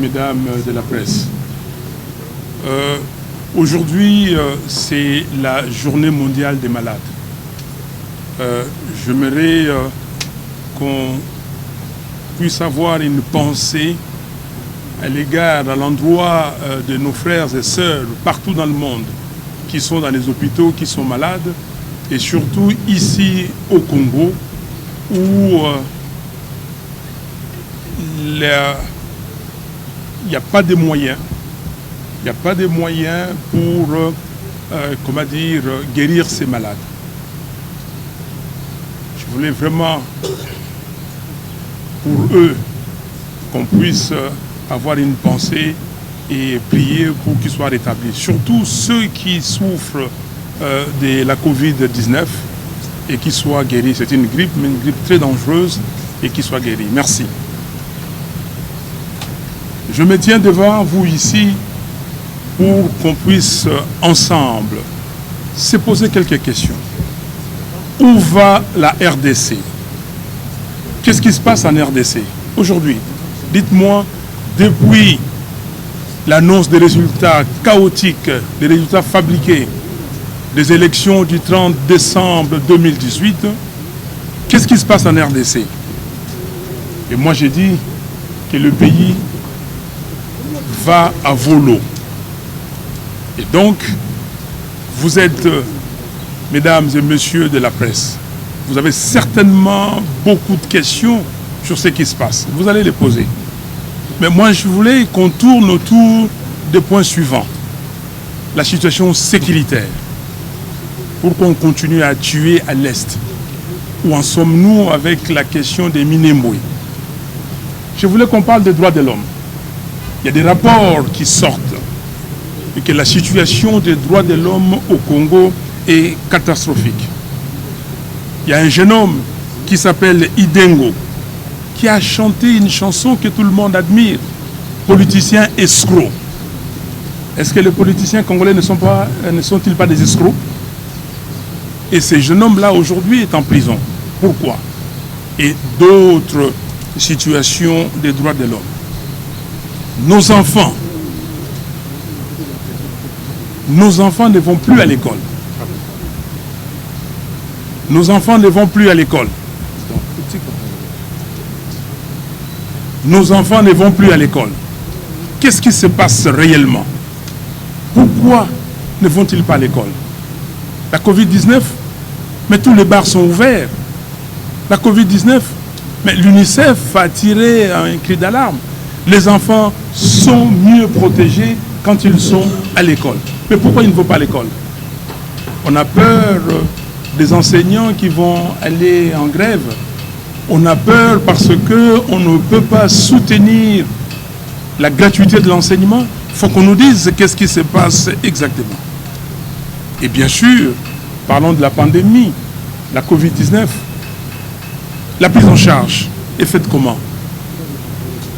mesdames de la presse. Aujourd'hui, c'est la journée mondiale des malades. J'aimerais qu'on puisse avoir une pensée à l'égard, à l'endroit de nos frères et sœurs partout dans le monde qui sont dans les hôpitaux, qui sont malades, et surtout ici au Congo où il n'y a pas de moyens. Il n'y a pas de moyens pour guérir ces malades. Je voulais vraiment, pour eux, qu'on puisse avoir une pensée et prier pour qu'ils soient rétablis. Surtout ceux qui souffrent de la Covid-19 et qui soient guéris. C'est une grippe, mais une grippe très dangereuse, et qui soient guéris. Merci. Je me tiens devant vous ici pour qu'on puisse ensemble se poser quelques questions. Où va la RDC? Qu'est-ce qui se passe en RDC aujourd'hui? Dites-moi, depuis l'annonce des résultats chaotiques, des résultats fabriqués des élections du 30 décembre 2018, qu'est-ce qui se passe en RDC? Et moi j'ai dit que le pays va à volo. Et donc, vous êtes, mesdames et messieurs de la presse, vous avez certainement beaucoup de questions sur ce qui se passe. Vous allez les poser. Mais moi, je voulais qu'on tourne autour des points suivants. La situation sécuritaire. Pour qu'on continue à tuer à l'Est. Où en sommes-nous avec la question des Minembwe? Je voulais qu'on parle des droits de l'homme. Il y a des rapports qui sortent et que la situation des droits de l'homme au Congo est catastrophique. Il y a un jeune homme qui s'appelle Idengo, qui a chanté une chanson que tout le monde admire, politicien escroc. Est-ce que les politiciens congolais ne sont-ils pas des escrocs? Et ce jeune homme-là, aujourd'hui, est en prison. Pourquoi? Et d'autres situations des droits de l'homme. Nos enfants ne vont plus à l'école. Nos enfants ne vont plus à l'école. Nos enfants ne vont plus à l'école. Qu'est-ce qui se passe réellement? Pourquoi ne vont-ils pas à l'école? La Covid-19, mais tous les bars sont ouverts. La Covid-19, mais l'UNICEF a tiré un cri d'alarme. Les enfants sont mieux protégés quand ils sont à l'école. Mais pourquoi ils ne vont pas à l'école? On a peur des enseignants qui vont aller en grève. On a peur parce qu'on ne peut pas soutenir la gratuité de l'enseignement. Il faut qu'on nous dise qu'est-ce qui se passe exactement. Et bien sûr, parlons de la pandémie, la Covid-19. La prise en charge est faite comment?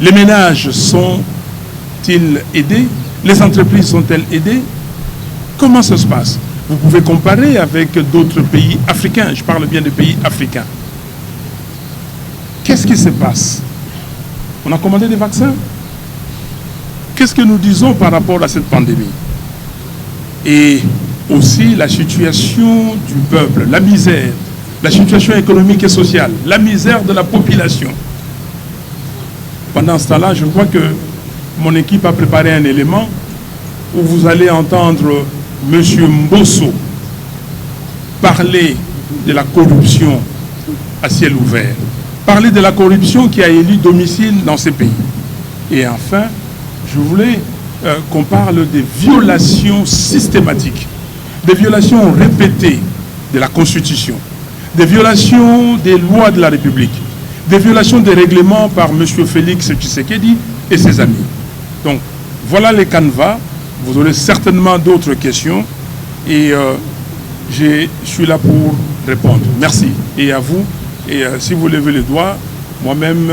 Les ménages sont-ils aidés? Les entreprises sont-elles aidées? Comment ça se passe? Vous pouvez comparer avec d'autres pays africains. Je parle bien des pays africains. Qu'est-ce qui se passe? On a commandé des vaccins? Qu'est-ce que nous disons par rapport à cette pandémie? Et aussi la situation du peuple, la misère, la situation économique et sociale, la misère de la population. Pendant ce temps-là, je crois que mon équipe a préparé un élément où vous allez entendre M. Mbosso parler de la corruption à ciel ouvert, parler de la corruption qui a élu domicile dans ces pays. Et enfin, je voulais qu'on parle des violations systématiques, des violations répétées de la Constitution, des violations des lois de la République, des violations des règlements par M. Félix Tshisekedi et ses amis. Donc, voilà les canevas. Vous aurez certainement d'autres questions et je suis là pour répondre. Merci. Et à vous. Et si vous levez les doigts, moi-même,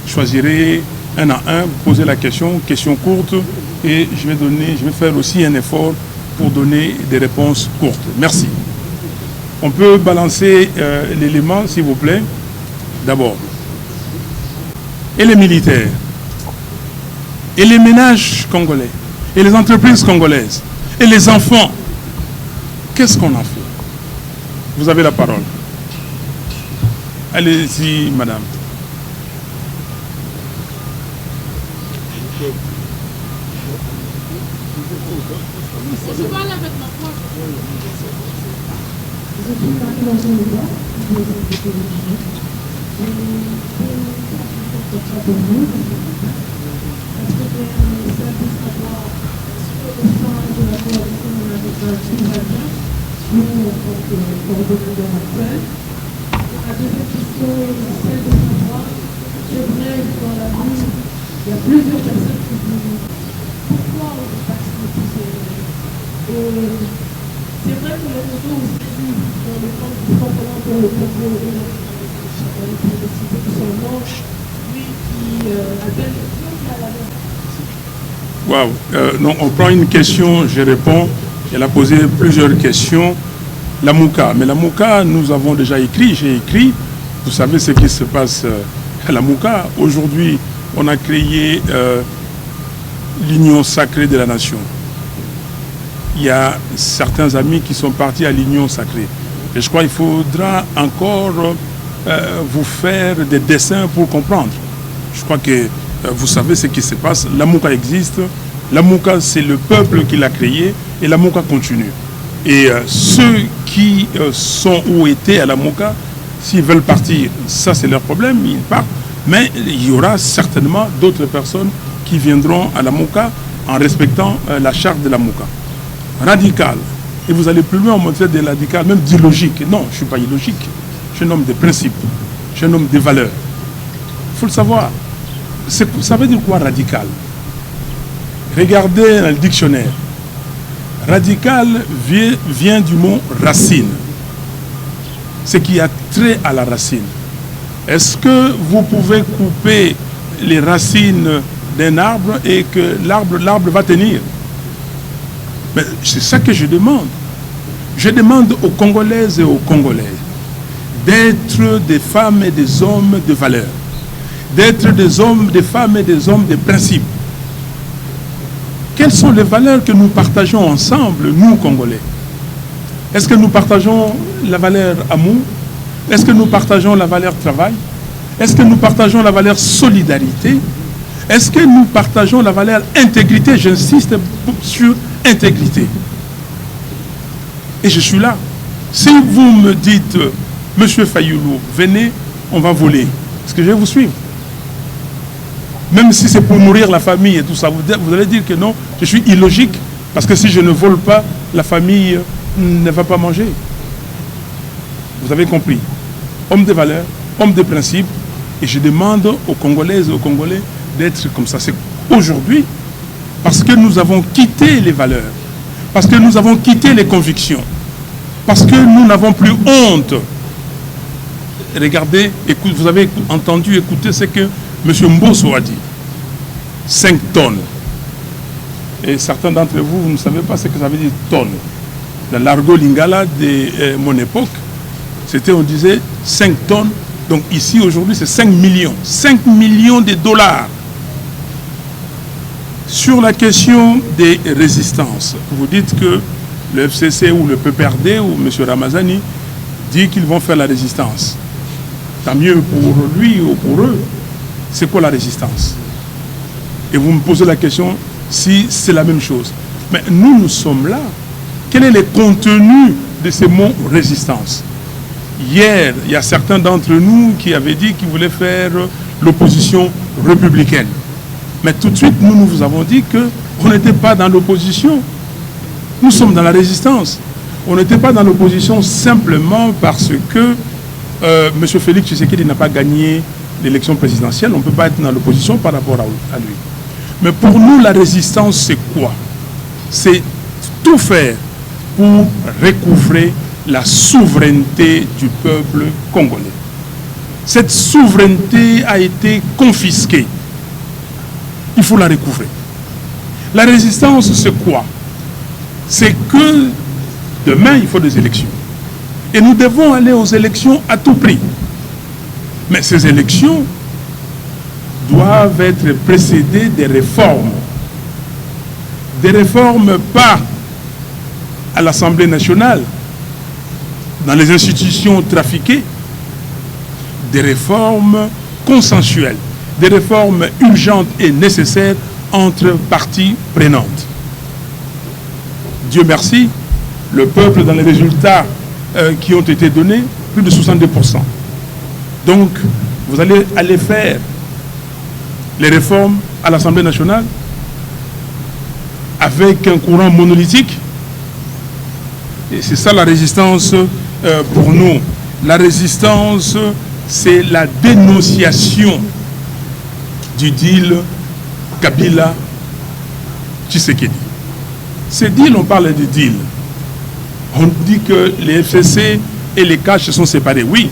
choisirai un à un, vous posez la question courte, et je vais faire aussi un effort pour donner des réponses courtes. Merci. On peut balancer l'élément, s'il vous plaît, d'abord. Et les militaires? et les ménages congolais, et les entreprises congolaises, et les enfants, qu'est-ce qu'on en fait? Vous avez la parole. Allez-y, madame. La deuxième question est celle de savoir, j'aimerais dans la vie, il y a plusieurs personnes qui disent pourquoi on est vacciné tous ces années. Et c'est vrai que les réseaux aussi, dans le camp du Front pour le Congo et les cités de son nom, lui qui appelle qui a la Waouh, non, on prend une question, je réponds. Elle a posé plusieurs questions. La Mouka. Mais la Mouka, nous avons déjà écrit, j'ai écrit. Vous savez ce qui se passe à la Mouka. Aujourd'hui, on a créé l'Union sacrée de la nation. Il y a certains amis qui sont partis à l'Union sacrée. Et je crois qu'il faudra encore vous faire des dessins pour comprendre. Je crois que vous savez ce qui se passe. La Mouka existe. La Mouka, c'est le peuple qui l'a créé. Et la Mouka continue. Et ceux qui sont ou étaient à la Mouka, s'ils veulent partir, ça c'est leur problème, ils partent. Mais il y aura certainement d'autres personnes qui viendront à la Mouka en respectant la charte de la Mouka. Radical. Et vous allez plus loin en matière de radical, même d'illogique. Non, je ne suis pas illogique. Je suis un homme de principes. Je suis un homme de valeurs. Il faut le savoir. Ça veut dire quoi radical? Regardez dans le dictionnaire. Radical vient du mot racine, ce qui a trait à la racine. Est-ce que vous pouvez couper les racines d'un arbre et que l'arbre va tenir? Mais c'est ça que je demande. Je demande aux Congolaises et aux Congolais d'être des femmes et des hommes de valeur, d'être des hommes, des femmes et des hommes de principe. Quelles sont les valeurs que nous partageons ensemble, nous, Congolais? Est-ce que nous partageons la valeur amour? Est-ce que nous partageons la valeur travail? Est-ce que nous partageons la valeur solidarité? Est-ce que nous partageons la valeur intégrité? J'insiste sur intégrité. Et je suis là. Si vous me dites, Monsieur Fayoulou, venez, on va voler, est-ce que je vais vous suivre? Même si c'est pour nourrir la famille et tout ça, vous allez dire que non, je suis illogique, parce que si je ne vole pas, la famille ne va pas manger. Vous avez compris. Homme de valeur, homme de principe, et je demande aux Congolaises et aux Congolais d'être comme ça. C'est aujourd'hui, parce que nous avons quitté les valeurs, parce que nous avons quitté les convictions, parce que nous n'avons plus honte. Regardez, écoute, vous avez entendu, écoutez ce que M. Mbosso a dit. 5 tonnes. Et certains d'entre vous, vous ne savez pas ce que ça veut dire tonnes. Dans l'argot lingala de mon époque, c'était, on disait 5 tonnes. Donc ici, aujourd'hui, c'est 5 millions. 5 millions de dollars. Sur la question des résistances, vous dites que le FCC ou le PPRD ou M. Ramazani dit qu'ils vont faire la résistance. Tant mieux pour lui ou pour eux. C'est quoi la résistance? Et vous me posez la question si c'est la même chose. Mais nous sommes là. Quel est le contenu de ces mots résistance? Hier, il y a certains d'entre nous qui avaient dit qu'ils voulaient faire l'opposition républicaine. Mais tout de suite, nous vous avons dit qu'on n'était pas dans l'opposition. Nous sommes dans la résistance. On n'était pas dans l'opposition simplement parce que M. Félix Tshisekedi n'a pas gagné l'élection présidentielle. On ne peut pas être dans l'opposition par rapport à lui. Mais pour nous, la résistance, c'est quoi? C'est tout faire pour recouvrer la souveraineté du peuple congolais. Cette souveraineté a été confisquée. Il faut la recouvrer. La résistance, c'est quoi? C'est que demain, il faut des élections. Et nous devons aller aux élections à tout prix. Mais ces élections doivent être précédées des réformes. Des réformes pas à l'Assemblée nationale, dans les institutions trafiquées, des réformes consensuelles, des réformes urgentes et nécessaires entre parties prenantes. Dieu merci, le peuple, dans les résultats qui ont été donnés, plus de 62%. Donc, vous allez aller faire les réformes à l'Assemblée nationale avec un courant monolithique. Et c'est ça la résistance pour nous. La résistance, c'est la dénonciation du deal Kabila-Tshisekedi. Ce deal, on parle de deal. On dit que les FCC et les CACH se sont séparés. Oui,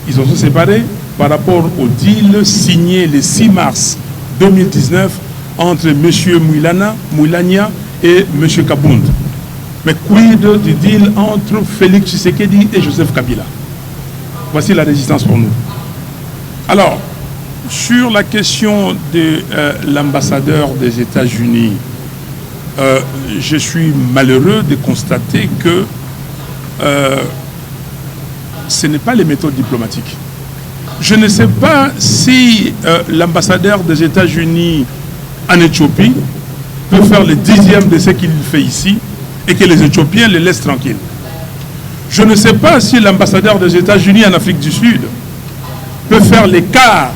ils se sont séparés par rapport au deal signé le 6 mars 2019 entre M. Moulania et M. Kabound. Mais quid du deal entre Félix Tshisekedi et Joseph Kabila? Voici la résistance pour nous. Alors, sur la question de l'ambassadeur des États-Unis, je suis malheureux de constater que ce n'est pas les méthodes diplomatiques. Je ne sais pas si l'ambassadeur des États-Unis en Éthiopie peut faire le 10e de ce qu'il fait ici et que les Éthiopiens les laissent tranquilles. Je ne sais pas si l'ambassadeur des États-Unis en Afrique du Sud peut faire le quart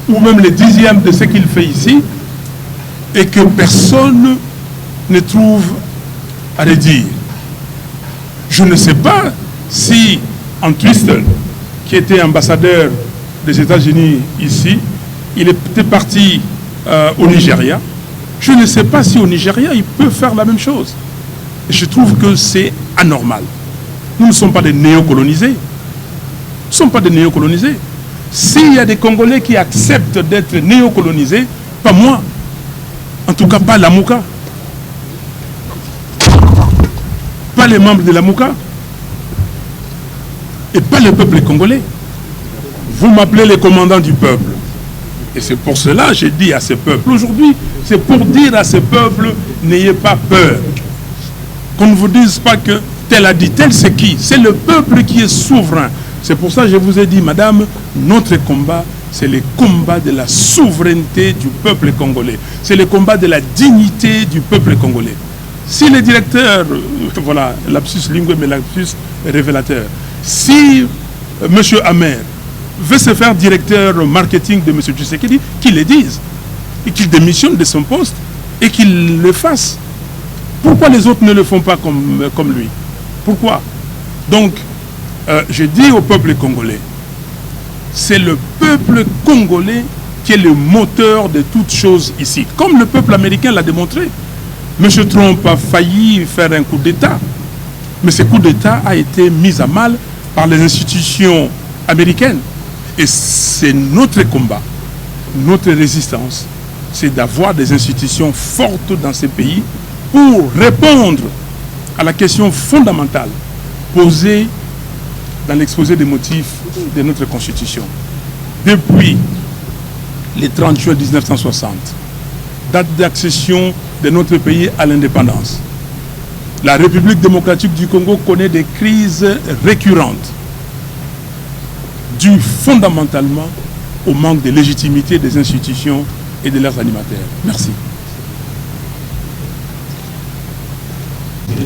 ou même le 10e de ce qu'il fait ici et que personne ne trouve à le dire. Je ne sais pas si Entwistle, qui était ambassadeur des États-Unis ici, il était parti au Nigeria. Je ne sais pas si au Nigeria, il peut faire la même chose. Et je trouve que c'est anormal. Nous ne sommes pas des néocolonisés. Nous ne sommes pas des néocolonisés. S'il y a des Congolais qui acceptent d'être néocolonisés, pas moi. En tout cas, pas la Mouka. Pas les membres de la Mouka. Et pas le peuple congolais. Vous m'appelez les commandants du peuple. Et c'est pour cela que j'ai dit à ce peuple, aujourd'hui, c'est pour dire à ce peuple, n'ayez pas peur. Qu'on ne vous dise pas que tel a dit, tel c'est qui? C'est le peuple qui est souverain. C'est pour ça que je vous ai dit, madame, notre combat, c'est le combat de la souveraineté du peuple congolais. C'est le combat de la dignité du peuple congolais. Si le directeur, voilà, lapsus lingue, mais lapsus révélateur, si M. Amer veut se faire directeur marketing de M. Tshisekedi, qu'il le dise, et qu'il démissionne de son poste, et qu'il le fasse. Pourquoi les autres ne le font pas comme lui? Pourquoi? Donc, je dis au peuple congolais, c'est le peuple congolais qui est le moteur de toutes choses ici. Comme le peuple américain l'a démontré. M. Trump a failli faire un coup d'État. Mais ce coup d'État a été mis à mal par les institutions américaines. Et c'est notre combat, notre résistance, c'est d'avoir des institutions fortes dans ces pays pour répondre à la question fondamentale posée dans l'exposé des motifs de notre Constitution. Depuis le 30 juin 1960, date d'accession de notre pays à l'indépendance, la République démocratique du Congo connaît des crises récurrentes dues fondamentalement au manque de légitimité des institutions et de leurs animateurs. Merci. La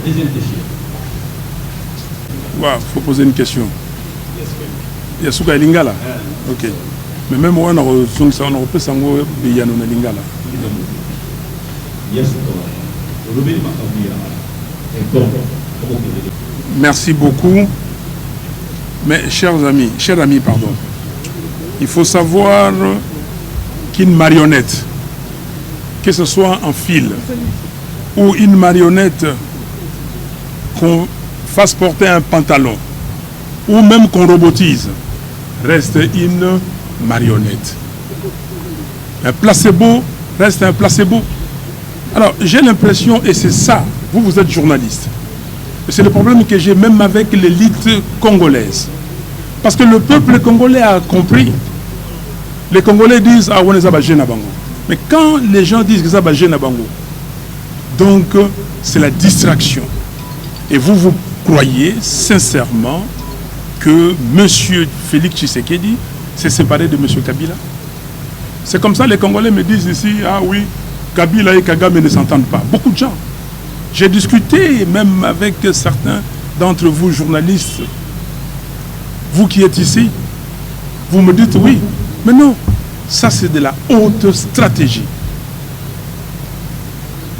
deuxième question. Il faut poser une question. Il y a Souka Lingala. Ok. Mais même moi, on a pu sango Biyano na Lingala. Merci beaucoup. Mais chers amis, pardon. Il faut savoir qu'une marionnette, que ce soit en fil ou une marionnette qu'on fasse porter un pantalon ou même qu'on robotise, reste une marionnette. Un placebo reste un placebo. Alors j'ai l'impression, et c'est ça, vous êtes journaliste, C'est le problème que j'ai même avec l'élite congolaise. Parce que le peuple congolais a compris. Les Congolais disent ah on est abagé na bango. Mais quand les gens disent que c'est abagé na bango, donc c'est la distraction. Et vous croyez sincèrement que M. Félix Tshisekedi s'est séparé de M. Kabila? C'est comme ça les Congolais me disent ici, ah oui, Kabila et Kagame ne s'entendent pas. Beaucoup de gens. J'ai discuté même avec certains d'entre vous, journalistes, vous qui êtes ici, vous me dites oui, mais non, ça c'est de la haute stratégie.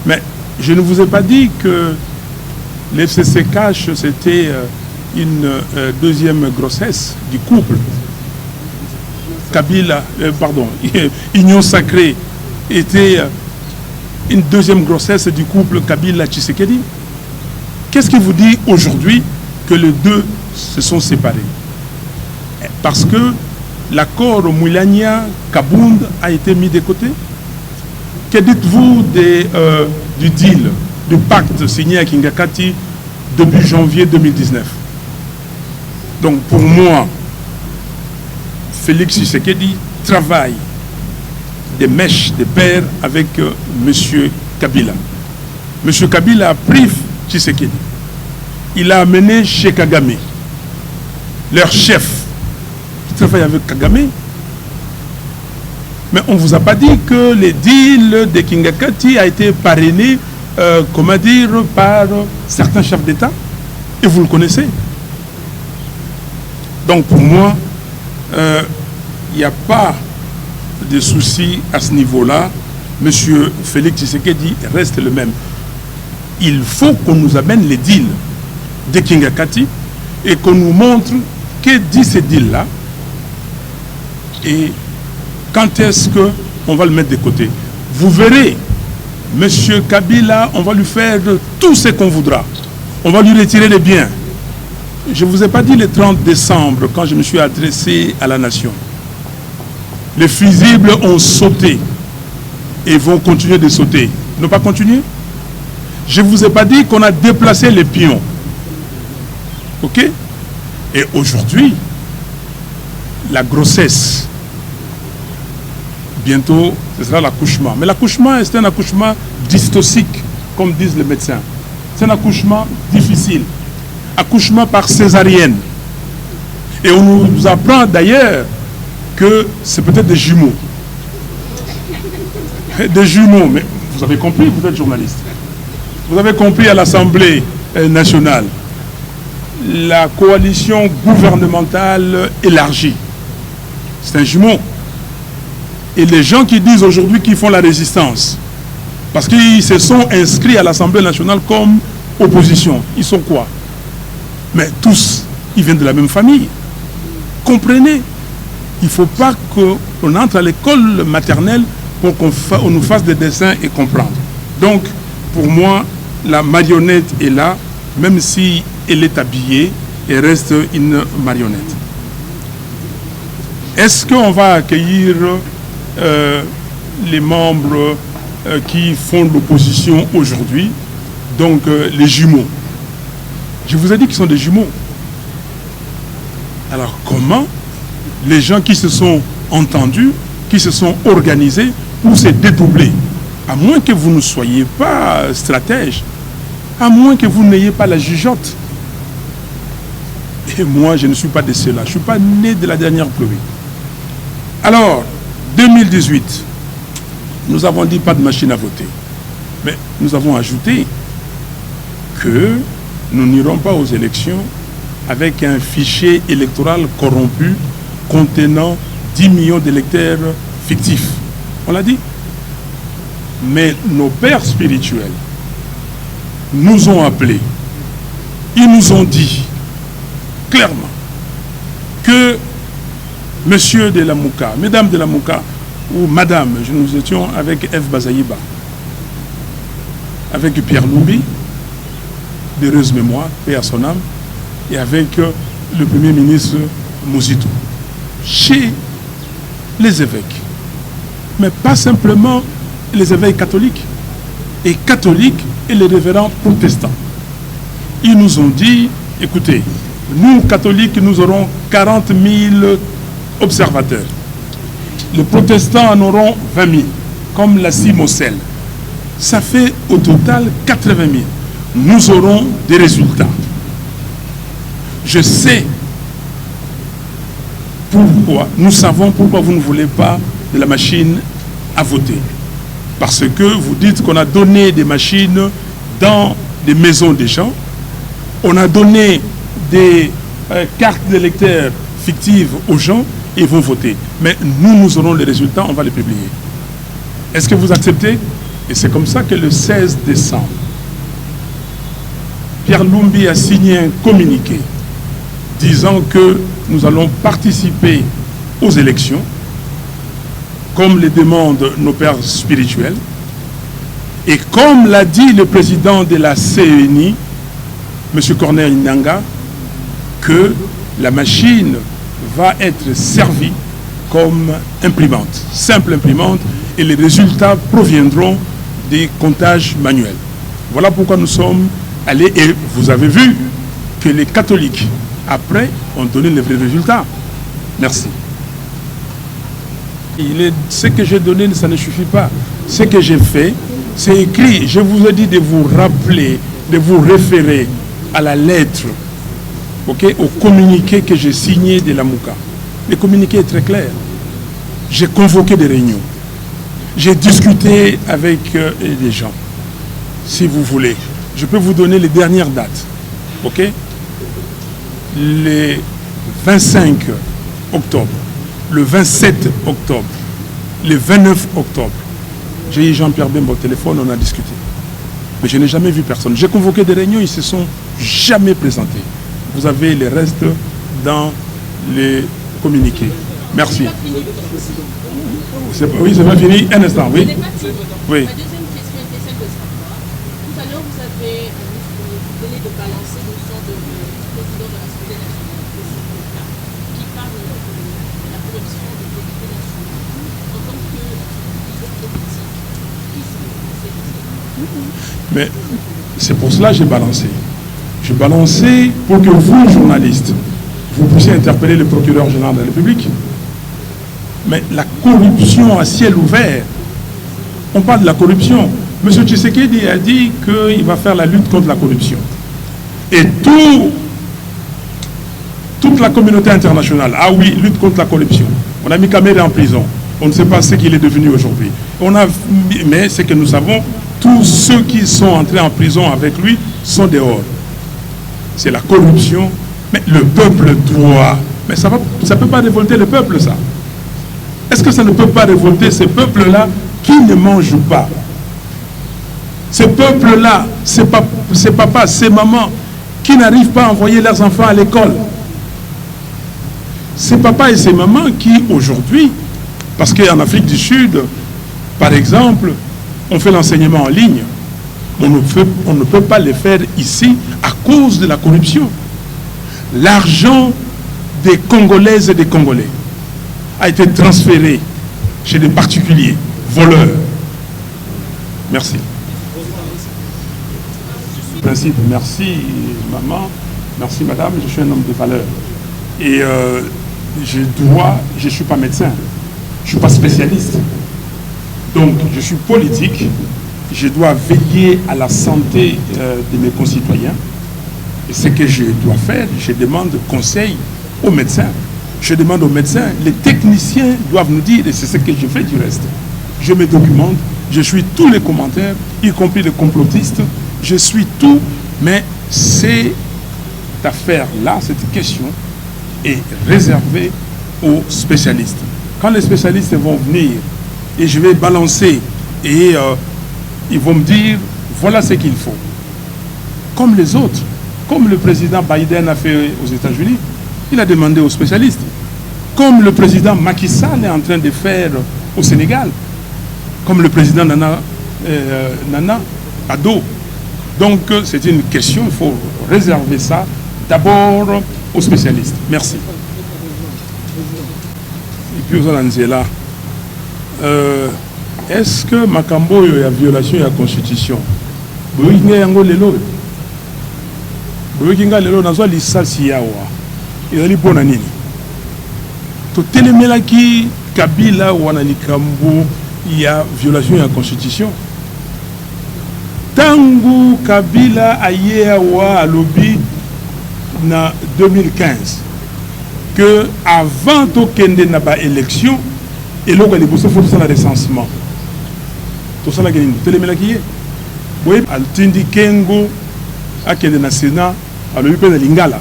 Mais je ne vous ai pas dit que l'FCC cache, c'était une deuxième grossesse du couple. Kabila, Union Sacrée était une deuxième grossesse du couple Kabila-Tshisekedi. Qu'est-ce qui vous dit aujourd'hui que les deux se sont séparés? Parce que l'accord Moulania-Kabound a été mis de côté. Que dites-vous du deal, du pacte signé à Kingakati depuis janvier 2019? Donc pour moi, Félix Tshisekedi travaille des mèches de pair avec M. Kabila. M. Kabila a pris Tshisekedi. Il a amené chez Kagame, leur chef, qui travaille avec Kagame. Mais on ne vous a pas dit que le deal de Kingakati a été parrainé, comment dire, par certains chefs d'État. Et vous le connaissez. Donc pour moi, il n'y a pas de soucis à ce niveau-là. Monsieur Félix Tshisekedi reste le même. Il faut qu'on nous amène les deals de Kingakati et qu'on nous montre que dit ces deals-là et quand est-ce qu'on va le mettre de côté. Vous verrez, monsieur Kabila, on va lui faire tout ce qu'on voudra. On va lui retirer les biens. Je ne vous ai pas dit le 30 décembre, quand je me suis adressé à la nation. Les fusibles ont sauté et vont continuer de sauter. Ils n'ont pas continué? Je ne vous ai pas dit qu'on a déplacé les pions. Ok? Et aujourd'hui, la grossesse, bientôt, ce sera l'accouchement. Mais l'accouchement, c'est un accouchement dystocique, comme disent les médecins. C'est un accouchement difficile. Accouchement par césarienne. Et on nous apprend d'ailleurs que c'est peut-être des jumeaux. Des jumeaux, mais vous avez compris, vous êtes journaliste. Vous avez compris à l'Assemblée nationale, la coalition gouvernementale élargie. C'est un jumeau. Et les gens qui disent aujourd'hui qu'ils font la résistance, parce qu'ils se sont inscrits à l'Assemblée nationale comme opposition, ils sont quoi? Mais tous, ils viennent de la même famille. Comprenez, il ne faut pas qu'on entre à l'école maternelle pour qu'on nous fasse des dessins et comprendre. Donc, pour moi, la marionnette est là, même si elle est habillée, elle reste une marionnette. Est-ce qu'on va accueillir les membres qui font l'opposition aujourd'hui, donc les jumeaux? Je vous ai dit qu'ils sont des jumeaux. Alors comment les gens qui se sont entendus, qui se sont organisés pour se dédoubler, à moins que vous ne soyez pas stratège, à moins que vous n'ayez pas la jugeote. Et moi, je ne suis pas de cela. Je ne suis pas né de la dernière pluie. Alors, 2018, nous avons dit pas de machine à voter. Mais nous avons ajouté que nous n'irons pas aux élections avec un fichier électoral corrompu contenant 10 millions d'électeurs fictifs. On l'a dit. Mais nos pères spirituels nous ont appelés. Ils nous ont dit clairement que Monsieur de la Mouka, Mesdames de la Mouka, ou Madame, nous étions avec F. Bazaïba, avec Pierre Loubi, d'heureuse mémoire, paix à son âme, et avec le Premier ministre Mouzito, chez les évêques. Mais pas simplement les évêques catholiques, et les révérends protestants. ils nous ont dit, écoutez, nous, catholiques, nous aurons 40 000 observateurs. Les protestants en auront 20 000, comme la Cimocelle. Ça fait au total 80 000. Nous aurons des résultats. Je sais pourquoi, nous savons pourquoi vous ne voulez pas de la machine à voter. Parce que vous dites qu'on a donné des machines dans des maisons des gens, on a donné des cartes d'électeurs fictives aux gens et ils vont voter. Mais nous aurons les résultats, on va les publier. Est-ce que vous acceptez? Et c'est comme ça que le 16 décembre, Pierre Lumbi a signé un communiqué disant que nous allons participer aux élections, comme le demandent nos pères spirituels, et comme l'a dit le président de la CENI, M. Corneille Nangaa, que la machine va être servie comme imprimante, simple imprimante, et les résultats proviendront des comptages manuels. Voilà pourquoi nous sommes allés, et vous avez vu que les catholiques, après, ont donné les vrais résultats. Merci. Ce que j'ai donné, ça ne suffit pas. Ce que j'ai fait, c'est écrit. Je vous ai dit de vous rappeler, de vous référer à la lettre, okay, au communiqué que j'ai signé de la Mouka. Le communiqué est très clair. J'ai convoqué des réunions. J'ai discuté avec des gens. Si vous voulez, je peux vous donner les dernières dates. Ok? Les 25 octobre, le 27 octobre, le 29 octobre, j'ai eu Jean-Pierre Bemba au téléphone, on a discuté. Mais je n'ai jamais vu personne. J'ai convoqué des réunions, ils ne se sont jamais présentés. Vous avez les restes dans les communiqués. Merci. Oui, c'est pas fini. Un instant, oui. Oui. Ma deuxième question était celle de savoir. Tout à l'heure, vous avez donné de balancer le son de président de l'Assemblée nationale, qui parle de la corruption des députés nationaux en tant que leader politique. Qui c'est? Mais c'est pour cela que j'ai balancé. J'ai balancé pour que vous, journalistes, vous puissiez interpeller le procureur général de la République. Mais la corruption à ciel ouvert, on parle de la corruption. M. Tshisekedi a dit qu'il va faire la lutte contre la corruption. Et toute la communauté internationale, ah oui, lutte contre la corruption. On a mis Kamere en prison. On ne sait pas ce qu'il est devenu aujourd'hui. Mais ce que nous savons, tous ceux qui sont entrés en prison avec lui sont dehors. C'est la corruption. Mais le peuple doit... Mais ça ne peut pas révolter le peuple, ça. Est-ce que ça ne peut pas révolter ces peuples-là qui ne mangent pas? Ces peuples-là, ces papas, ces mamans qui n'arrivent pas à envoyer leurs enfants à l'école. Ces papas et ces mamans qui, aujourd'hui, parce qu'en Afrique du Sud, par exemple, on fait l'enseignement en ligne. On ne peut pas le faire ici à cause de la corruption. L'argent des Congolaises et des Congolais a été transféré chez des particuliers, voleurs. Merci. Principe, merci maman, merci madame, je suis un homme de valeur. Et je ne suis pas médecin, je ne suis pas spécialiste. Donc je suis politique, je dois veiller à la santé de mes concitoyens. Et ce que je dois faire, je demande conseil aux médecins. Je demande aux médecins, les techniciens doivent nous dire, et c'est ce que je fais du reste. Je me documente, je suis tous les commentaires, y compris les complotistes, je suis tout, mais cette affaire-là, cette question, est réservée aux spécialistes. Quand les spécialistes vont venir, et je vais balancer, et ils vont me dire, voilà ce qu'il faut. Comme les autres, comme le président Biden a fait aux États-Unis, il a demandé aux spécialistes. Comme le président Macky Sall est en train de faire au Sénégal. Comme le président Nana Addo. Donc c'est une question, il faut réserver ça d'abord aux spécialistes. Merci. Et puis aux Alanzela, est-ce que Makambo y a violation de la Constitution? boyoki nga lelo nazwa lisasi yawa ezali mpona nini totelemelaki Kabila wana likambo ya violation ya constitution tangu Kabila aye awa alobi na 2015 que avant tokende na ba élection eloko liboso faut ça la recensement tout ça la geni telemelaki ye boye altindi kengo akende na Sénat alobi pe na lingala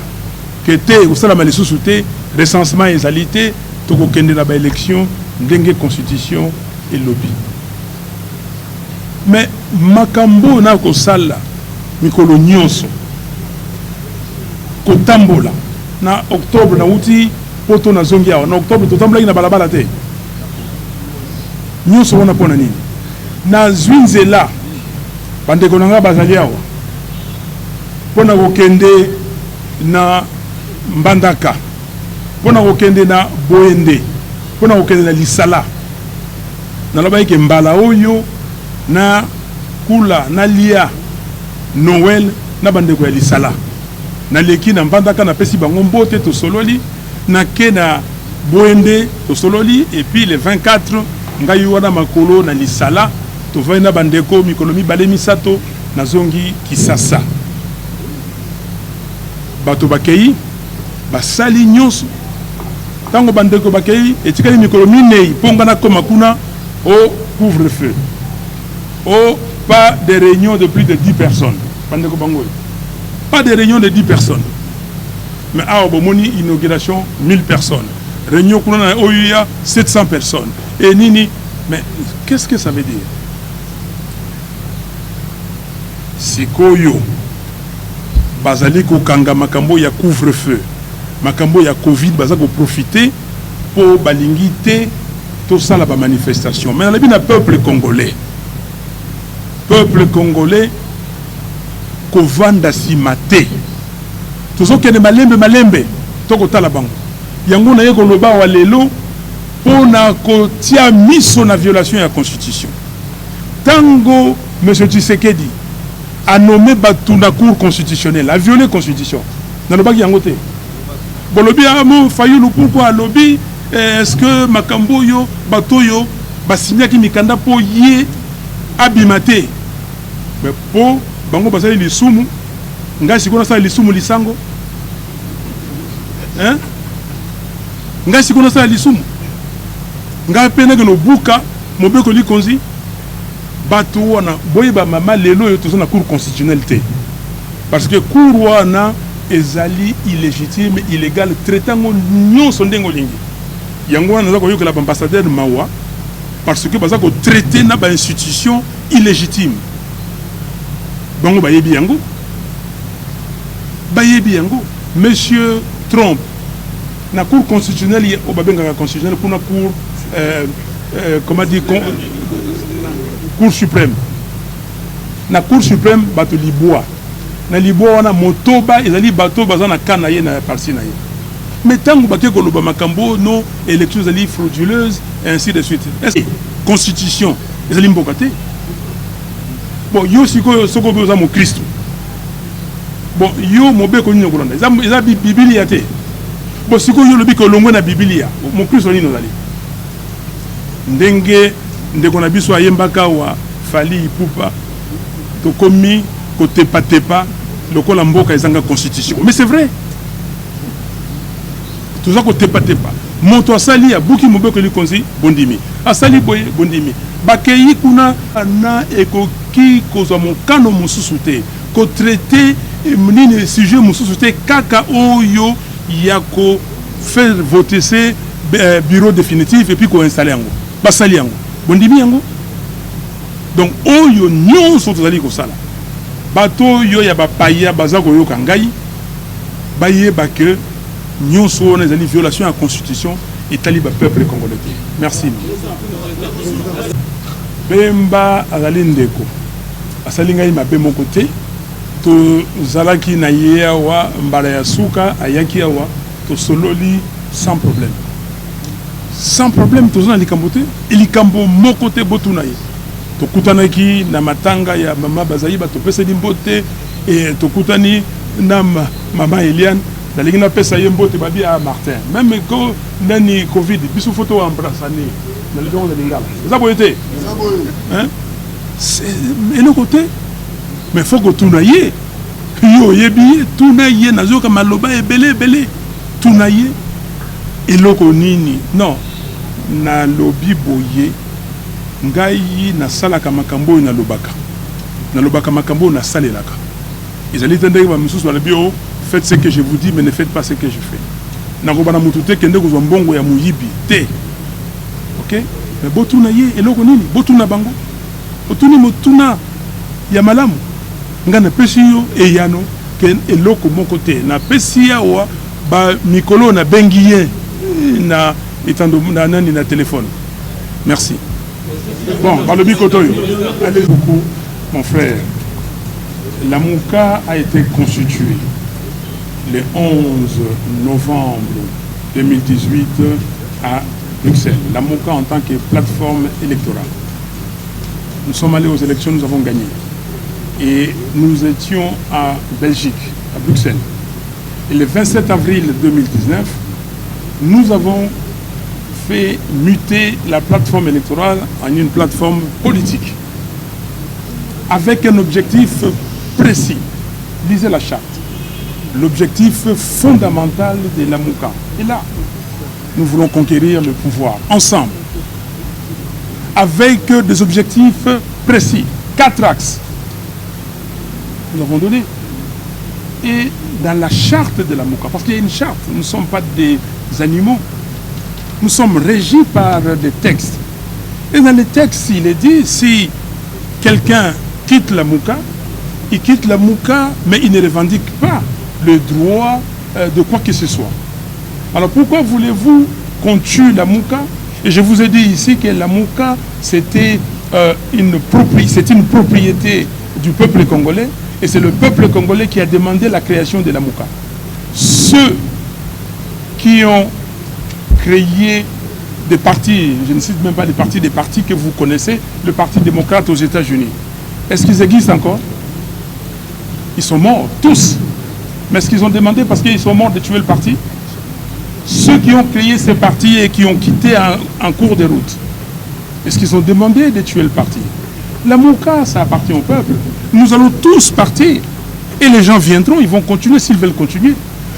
que te osala lisusu te recensement ezali te tokokende na ba élection ndenge constitution et lobby mais makambo na kosala mikolo nyonso kotambola na octobre na uti poto na zongi awa na octobre totambolaki na balabala te nyonso wana mpona nini na zwi nzela bandeko na nga bazali awa mpona kokende na Mbandaka mpona kokende na Boende mpona kokende na Lisala nalobaki ke mbala oyo na kula na lia Noël na bandeko ya Lisala naleki na Mbandaka napesi bango mbote tosololi nake na Boende tosololi et puis le 24 ngai wana makolo na Lisala tovai na bandeko mikolo mibale misato na zongi Kisasa bato bakei basali nyonso tango bandeko bakei etikali mikolo minei ponga na koma kuna au couvre-feu pas de réunions de plus de 10 personnes bandeko bango pas de réunions de 10 personnes mais à bomoni inauguration 1000 personnes réunion kuna na oya 700 personnes et nini mais qu'est-ce que ça veut dire sikoyo bazali kokanga makambo ya couvre-feu makambo ya Covid baza ko profiter pour balingi te tout ça la manifestation mais na peuple congolais kovanda simate tozo kene malembe toko tala bango yango na yeko loba wa lelo pona ko tia miso na violation ya constitution tango monsieur Tshisekedi a nommé Batuna Cour constitutionnelle, a violé la constitution. Dans le bac yangote. Bon, lobby a mo Fayoulou pourquoi lobby est-ce que Makambo yo Batoyo basigna ki mikanda po yé abimate. Mais po bango basali lisumu nga sikona sa lisumu lisango. Hein? Nga sikona sa lisumu. Nga pena que no buka mobeko likonzi. Bato wana boyeba mama lelo yo tozo na cour constitutionnelle parce que cour wana ezali illégitime illégal traitango nyonso ndengo lingi yango wana zako yoka la ambassadeur mawa parce que bazako traiter na ba institution illégitime bango bayebi yango monsieur Trump na cour constitutionnelle o babenga constitutionnelle pour na cour comment dire Cour suprême. Na Cour suprême bato liboa. Na liboa wana motoba ezali bato bazana kana ye na parti na ye. Mais tango baké koloba makambo no élections ezali frauduleuses et ainsi de suite. Est-ce que constitution ezali mbokate? Bon yo siko soko boza mo Christ. Bon yo mobeko nino kolonda. Eza Biblia te. Bon siko yo lobi ko longwe na Biblia. Mo Christ nino zali. Ndenge ndeko na biso ayembaka wa fali ipupa to komi ko tepa lokola mboka ezanga constitution mais c'est vrai tout ça ko tepa moto asali ya buki mobeko likonzi bondimi asali boye bondimi bakeyi kuna na ekoki kozwa mokano mosusu te ko traiter nini sujet mosusu te kaka oyo ya ko faire voter ce bureau définitif et puis ko installer yango basali yango bondimi yango donc oyo nyonso tozali kosala bato yo ya bapaya baza koyoka ngai bayeba ke nyonso wana ezali violation ya constitution etali ba peuple congolais. Merci. Bemba azali ndeko asali ngai mabe moko te tozalaki na ye awa mbala ya suka ayaki awa tosololi sans problème tozana likambo te likambo moko te botuna ye tokutanaki na matanga ya mama bazali ba topesa mbote et tokutani maman Eliane, dans les pesa yembo te babi à Martin. Même quand nani Covid, bisu photo embrassane dans les gens de Lingala. Ça peut être. Hein? C'est et le côté. Mais faut que tout naïe. Yo yebi tout naïe nazo comme maloba et belé tout naïe. Et loko nini. Non. Na lobi boye. Ngai na sala kamakambo na lobaka. Na lobaka makambo na salelaka. Ils allaient entendre que monsieur soit le bio. Faites ce que je vous dis, mais ne faites pas ce que je fais. Nakobana mutute kende ko zombongo ya muyibi te. OK? Mais botuna ye eloko nini? Botuna bango. Botuni mutuna ya malamu. Ngana pesi yo eyano ken eloko moko te. Na pesi ya wa ba mikolo na bengiye na etando na nani na téléphone. Merci. Bon, par le bikoto yo. Allez beaucoup mon frère. La Mouka a été constituée le 11 novembre 2018 à Bruxelles. La Mouka en tant que plateforme électorale. Nous sommes allés aux élections, nous avons gagné. Et nous étions à Belgique, à Bruxelles. Et le 27 avril 2019, nous avons fait muter la plateforme électorale en une plateforme politique. Avec un objectif précis. Lisez la charte. L'objectif fondamental de la Mouka. Et là, nous voulons conquérir le pouvoir ensemble. Avec des objectifs précis. 4 axes. Nous avons donné. Et dans la charte de la Mouka, parce qu'il y a une charte, nous ne sommes pas des animaux. Nous sommes régis par des textes. Et dans les textes, il est dit, si quelqu'un quitte la Mouka, il quitte la Mouka, mais il ne revendique pas le droit de quoi que ce soit. Alors pourquoi voulez-vous qu'on tue la Mouka? Et je vous ai dit ici que la Mouka, c'était une propriété du peuple congolais, et c'est le peuple congolais qui a demandé la création de la Mouka. Ceux qui ont créé des partis, je ne cite même pas des partis que vous connaissez, le Parti démocrate aux États-Unis. Est-ce qu'ils existent encore? Ils sont morts, tous. Mais est-ce qu'ils ont demandé parce qu'ils sont morts de tuer le parti? Ceux qui ont créé ces partis et qui ont quitté en cours de route, est-ce qu'ils ont demandé de tuer le parti? La Mouka, ça appartient au peuple. Nous allons tous partir. Et les gens viendront, ils vont continuer s'ils veulent continuer.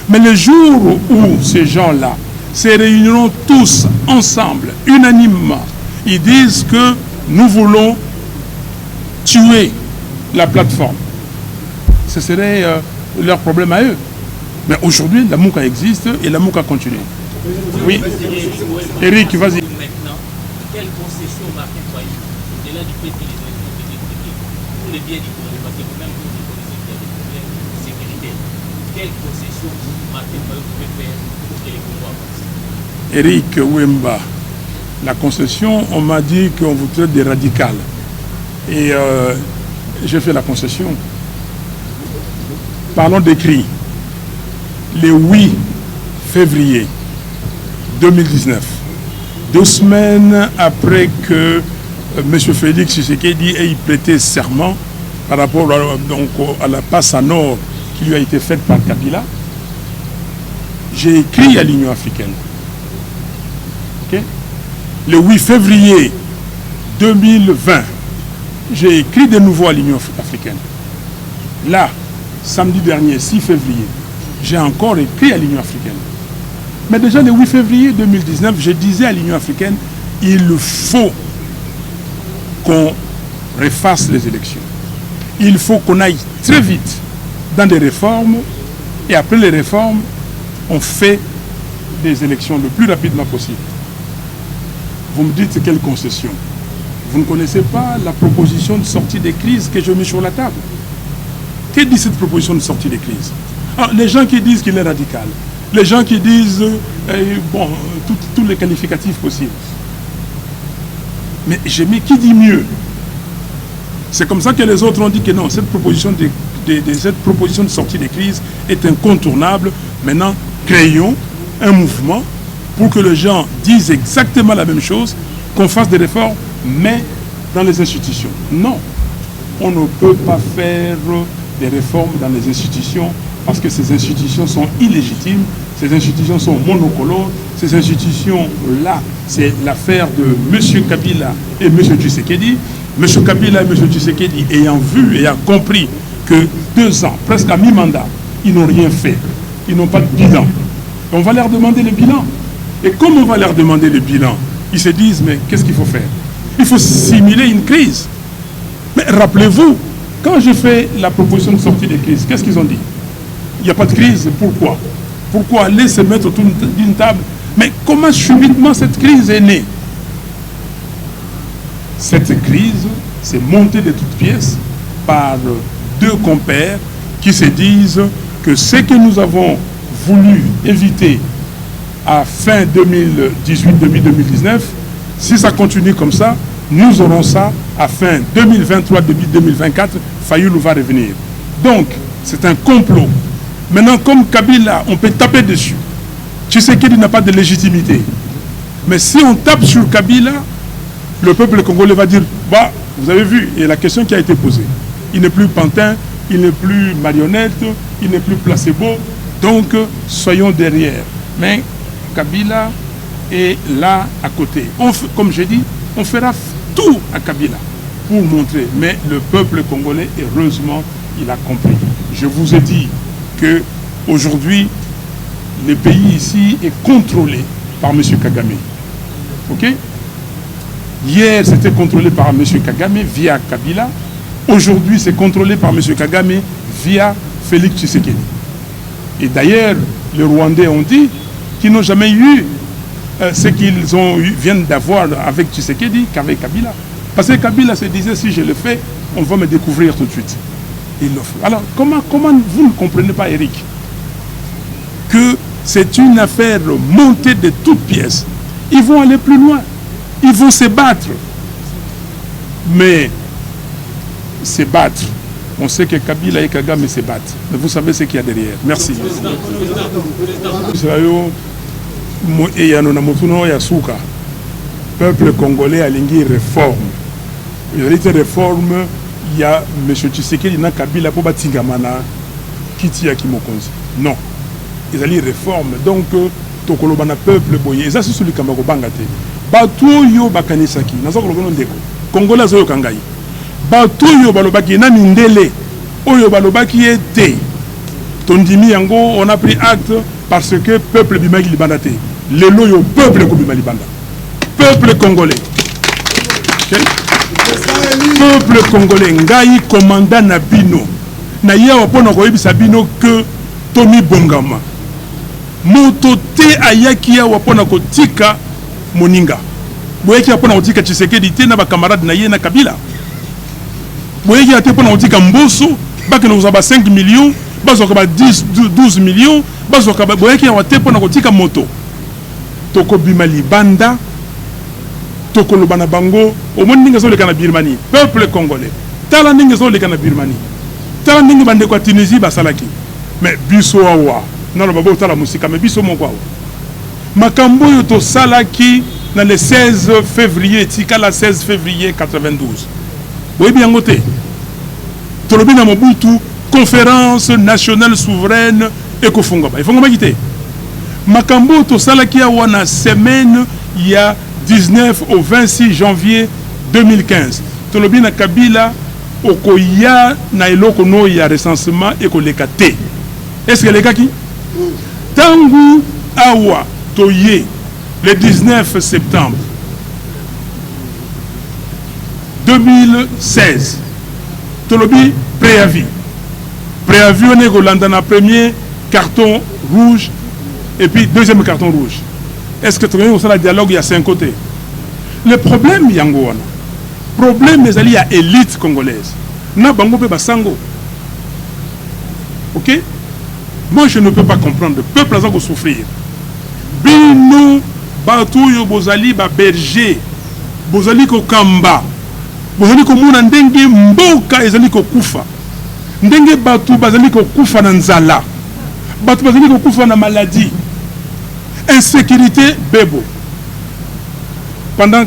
Mais le jour où ces gens-là se réuniront tous ensemble, unanimement, ils disent que nous voulons tuer la plateforme. Ce serait leur problème à eux. Mais aujourd'hui, la Mouka existe et la Mouka continue. Oui. Eric, vas-y. Maintenant, quelle concession marquée au-delà du fait que les élections étaient expliquées pour le bien du Congo, parce que même vous connaissez qu'il y a des problèmes sécuritaires. Quelle concession marquée vous pouvez faire pour que les Congos avancent? Eric Wemba, la concession, on m'a dit qu'on vous traite des radicales. Et j'ai fait la concession. Parlons d'écrit. Le 8 février 2019, 2 semaines après que M. Félix Tshisekedi ait prêté serment par rapport à la passe à Nord qui lui a été faite par Kabila, j'ai écrit à l'Union africaine. Okay? Le 8 février 2020, j'ai écrit de nouveau à l'Union africaine. Là, samedi dernier, 6 février, j'ai encore écrit à l'Union africaine. Mais déjà le 8 février 2019, je disais à l'Union africaine, il faut qu'on refasse les élections. Il faut qu'on aille très vite dans des réformes, et après les réformes, on fait des élections le plus rapidement possible. Vous me dites quelle concession? Vous ne connaissez pas la proposition de sortie des crises que je mets sur la table. Que dit cette proposition de sortie des crises? Alors, les gens qui disent qu'il est radical, les gens qui disent tous les qualificatifs possibles. Mais j'ai mis qui dit mieux? C'est comme ça que les autres ont dit que non, cette proposition de sortie des crises est incontournable. Maintenant, créons un mouvement pour que les gens disent exactement la même chose, qu'on fasse des réformes, mais dans les institutions. Non, on ne peut pas faire des réformes dans les institutions parce que ces institutions sont illégitimes, ces institutions sont monocolores, ces institutions-là, c'est l'affaire de M. Kabila et M. Tshisekedi. M. Kabila et M. Tshisekedi ayant vu et ayant compris que 2 ans, presque à mi-mandat, ils n'ont rien fait, ils n'ont pas de bilan. On va leur demander le bilan. Et comme on va leur demander le bilan, ils se disent, mais qu'est-ce qu'il faut faire? Il faut simuler une crise. Mais rappelez-vous, quand j'ai fait la proposition de sortie des crises, qu'est-ce qu'ils ont dit? Il n'y a pas de crise, pourquoi? Pourquoi aller se mettre autour d'une table? Mais comment subitement cette crise est née? Cette crise s'est montée de toutes pièces par 2 compères qui se disent que ce que nous avons voulu éviter à fin 2018-2019, si ça continue comme ça, nous aurons ça à fin 2023, début 2024, Fayoulou va revenir. Donc, c'est un complot. Maintenant, comme Kabila, on peut taper dessus. Tshisekedi n'a pas de légitimité. Mais si on tape sur Kabila, le peuple congolais va dire, bah, vous avez vu, et la question qui a été posée. Il n'est plus pantin, il n'est plus marionnette, il n'est plus placebo, donc soyons derrière. Mais Kabila est là à côté. Comme j'ai dit, on fera tout à Kabila pour montrer. Mais le peuple congolais, heureusement, il a compris. Je vous ai dit que aujourd'hui, le pays ici est contrôlé par M. Kagame. Ok? Hier, c'était contrôlé par M. Kagame via Kabila. Aujourd'hui, c'est contrôlé par M. Kagame via Félix Tshisekedi. Et d'ailleurs, les Rwandais ont dit qu'ils n'ont jamais eu ce qu'ils viennent d'avoir avec Tshisekedi qu'avec Kabila. Parce que Kabila se disait, si je le fais, on va me découvrir tout de suite. Il le fait. Alors, comment vous ne comprenez pas, Eric, que c'est une affaire montée de toutes pièces? Ils vont aller plus loin. Ils vont se battre. Mais se battre, on sait que Kabila et Kagame se battent. Mais vous savez ce qu'il y a derrière. Merci. Peuple congolais a lingi réforme. Il y a des réformes. Il y a M. Tshisekedi na Kabila pour batingamana kiti ya kimokonzi. Non. Ils ont des réformes. Donc, tokolobana peuple boye. Et ça, c'est celui qui m'a bangate. Batou yo bakanisaki. Nazo kolobono ndeko. Congolais zo yo kangai. Batou yo balobaki na mindele. Oyo balobaki ete. Tondimi yango, on a pris acte parce que peuple bimaki libandate. Lelo yo peuple ko bimali banda. Peuple congolais. Okay? Peuple congolais, ngai commandant Nabino. Na yewa pona koyebisa bino que Tony Bongama. Moto te ayaki ya wapona kotika moninga. Boyeki ya pona kotika Tshisekedi te na ba camarade na ye na Kabila. Boyeki ya te pona kotika Mboso, baki na uzaba 5 millions, bazo ka ba 12 millions, bazo ka boyeki ya wate pona kotika moto. Toko bimali banda. Tokolobana bango omoni ninga zo leka na Birmanie peuple congolais tala ninga zo leka na Birmanie tala ninga bande kwa Tunisie basalaki mais biso awa na loba tala musika mais biso moko awa makambo yo to salaki na le 16 février tika la 16 février 92 boyebi yango te tolobi na Mobutu conférence nationale souveraine ekofunga ba ifunga bakite makambo to salaki awa na semaine ya 19 au 26 janvier 2015. Tolobina Kabila okoya na eloko no ya recensement ekoleka te. Est-ce que les gars qui Tangu awa toye le 19 septembre 2016. Tolobi préavis. Préavis on est Rolanda na premier carton rouge et puis deuxième carton rouge. Est-ce que tu as un dialogue, il y a 5 côtés? Le problème, Yangoana, problème, mais il y a élite congolaise. Na bango pe basango. Ok? Moi, je ne peux pas comprendre. Le peuple a besoin de souffrir. Bino, batou yo bozali ba berger, bozali ko kamba, bozali ko muna ndenge mboka ezali ko kufa. Ndenge batou bazali ko kufa na nzala. Batou bazali ko kufa na maladie. Insécurité, bébo. Pendant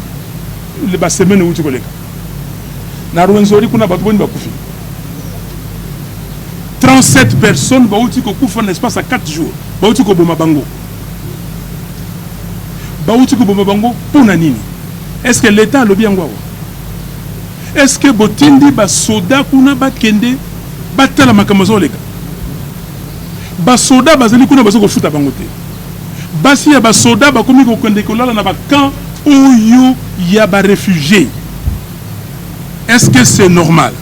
les semaines où tu connais. Na Rwenzori kuna batu boni bakufi. 30 107 personnes bauti ko kufa en espace à 4 jours. Bauti ko boma bango. Bauti ko boma bango pour nini? Est-ce que l'État le bien ngwa? Est-ce que botindi ba soda kuna ba kende batala makamazo leka? Ba soda bazali kuna bazo ko futa bango te. Basi ya ba soda ba komi ko kende ko lala na ba camp oyo ya ba réfugiés. Est-ce que c'est normal?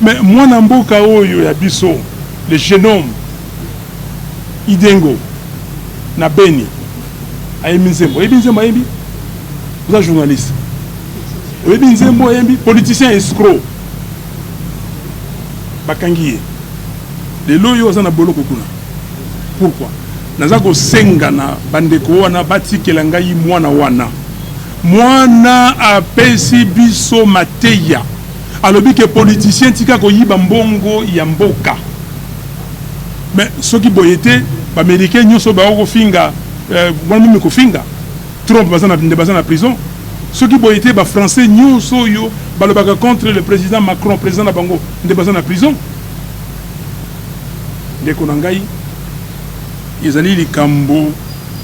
Mais moi namboka oyo ya biso le génome Idengo na Beni ayemi nzembo ayebi vous êtes journaliste ayebi nzembo ayembi politicien escroc bakangiye de loyo za na boloko kuna. Pourquoi? Naza ko senga na bandeko wana batikela ngai mwana apesi biso mateya alobi ke politicien tika ko yiba mbongo ya mboka. Mais soki boyete ba américain nyoso ba ko finga wana ko finga Trump bazana na prison. Soki boyete ba français nyoso yo balobaka contre le président Macron, président na bango na prison. Ndeko na ngai ezali likambo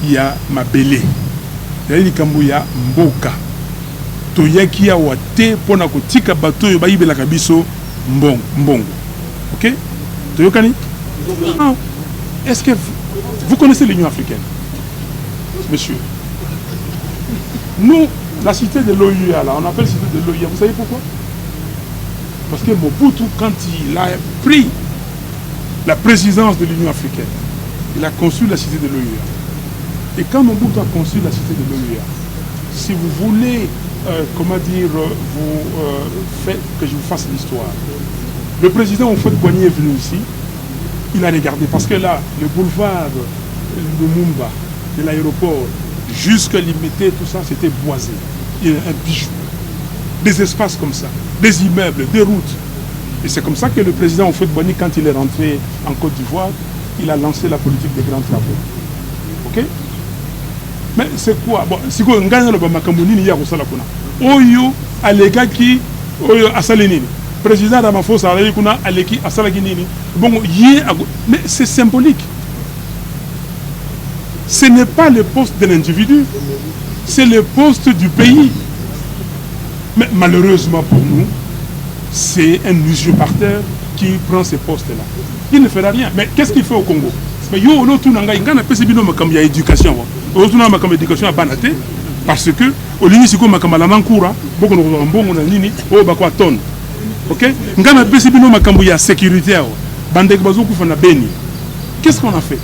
ya mabele, ezali likambo ya mboka. Toyaki ya wate pona kotika bato yo bayibelaka biso mbongo. OK? Toyokani? Ah. Est-ce que vous connaissez l'Union africaine? Monsieur. Nous, la cité de l'OUA, là, on appelle cité de l'OUA. Vous savez pourquoi? Parce que Mobutu, quand il a pris la présidence de l'Union africaine, il a conçu la cité de l'OUA. Et quand Mobutu a conçu la cité de l'OUA, si vous voulez, faites que je vous fasse l'histoire. Le président Houphouët-Boigny est venu ici, il a regardé, parce que là, le boulevard de Lumumba, de l'aéroport, jusqu'à Limité, tout ça, c'était boisé. Il y a un bijou. Des espaces comme ça, des immeubles, des routes. Et c'est comme ça que le président Houphouët-Boigny, quand il est rentré en Côte d'Ivoire, il a lancé la politique des grands travaux. OK? Mais c'est quoi? Bon, si vous gagnez le Bamakambouni, il y a Rosala Kuna. Oyo, Alekaki, Oyo, Asalenini. Président Ramaphosa, Alekuna, Aleki, Asalaginini. Bon, mais c'est symbolique. Ce n'est pas le poste de l'individu, c'est le poste du pays. Mais malheureusement pour nous, c'est un usurpateur qui prend ce poste-là. Il ne fera rien. Mais qu'est-ce qu'il fait au Congo? Mais yo, l'autre, il y a éducation. Éducation à Banaté, parce que au lieu de makamala nankura beaucoup de mbongo na nini o bakwa ton. OK? Ngana pesi bino makambo ya sécurité awa. Bandeko bazoku fa na Beni. Qu'est-ce qu'on a fait?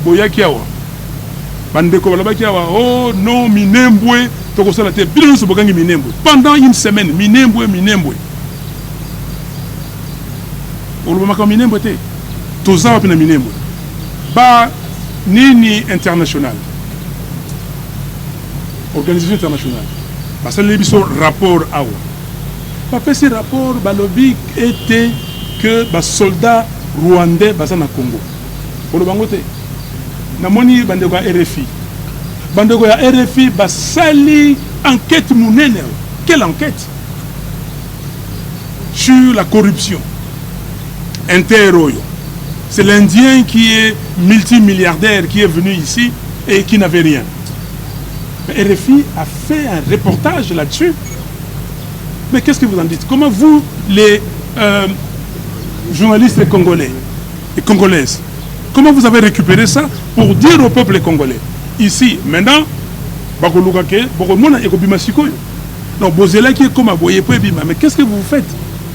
Boyaki awa. Bandeko balabaki awa. Oh non, Minembwe toko sala te bino so bokangi Minembwe. Pendant une semaine, Minembwe. Oloba makambo Minembwe te. Toza pa na Minembwe. Ba Nini international, organisation internationale, parce que les rapport à où ce rapport, balobi était que les soldats rwandais sont au Congo. Pour le Bangote, namoni bandeko RFI, bandeko ya RFI basali enquête munene. Quelle enquête? Sur la corruption interoyo. C'est l'Indien qui est multimilliardaire qui est venu ici et qui n'avait rien. RFI a fait un reportage là-dessus. Mais qu'est-ce que vous en dites? Comment vous, les journalistes congolais et congolaises, comment vous avez récupéré ça pour dire au peuple congolais? Ici, maintenant, mais qu'est-ce que vous faites?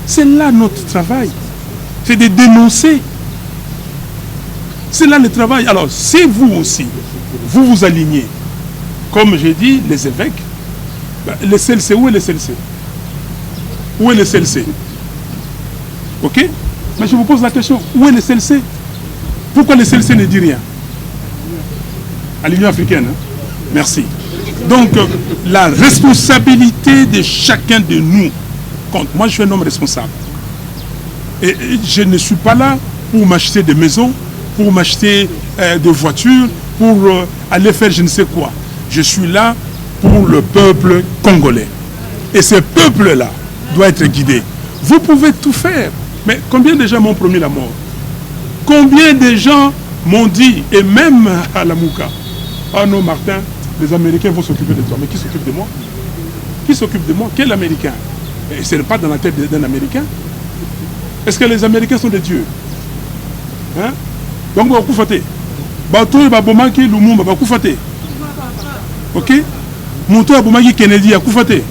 C'est là notre travail. C'est de dénoncer. C'est là le travail. Alors, si vous aussi, vous vous alignez, comme j'ai dit, les évêques, le CLC, où est le CLC? Où est le CLC? OK? Mais je vous pose la question, où est le CLC? Pourquoi le CLC ne dit rien? À l'Union africaine. Hein? Merci. Donc, la responsabilité de chacun de nous compte. Moi, je suis un homme responsable. Et je ne suis pas là pour m'acheter des maisons, pour m'acheter des voitures, pour aller faire je ne sais quoi. Je suis là pour le peuple congolais. Et ce peuple-là doit être guidé. Vous pouvez tout faire. Mais combien de gens m'ont promis la mort? Combien de gens m'ont dit, et même à la Mouka, ah non Martin, les Américains vont s'occuper de toi. Mais qui s'occupe de moi? Qui s'occupe de moi? Quel Américain? Et ce n'est pas dans la tête d'un Américain. Est-ce que les Américains sont des dieux? Hein? Donc, vous avez fait. Bateau et Babomaki, Lumumba, vous avez fait. Ok? Monto et Babomaki, Kennedy, vous avez fait.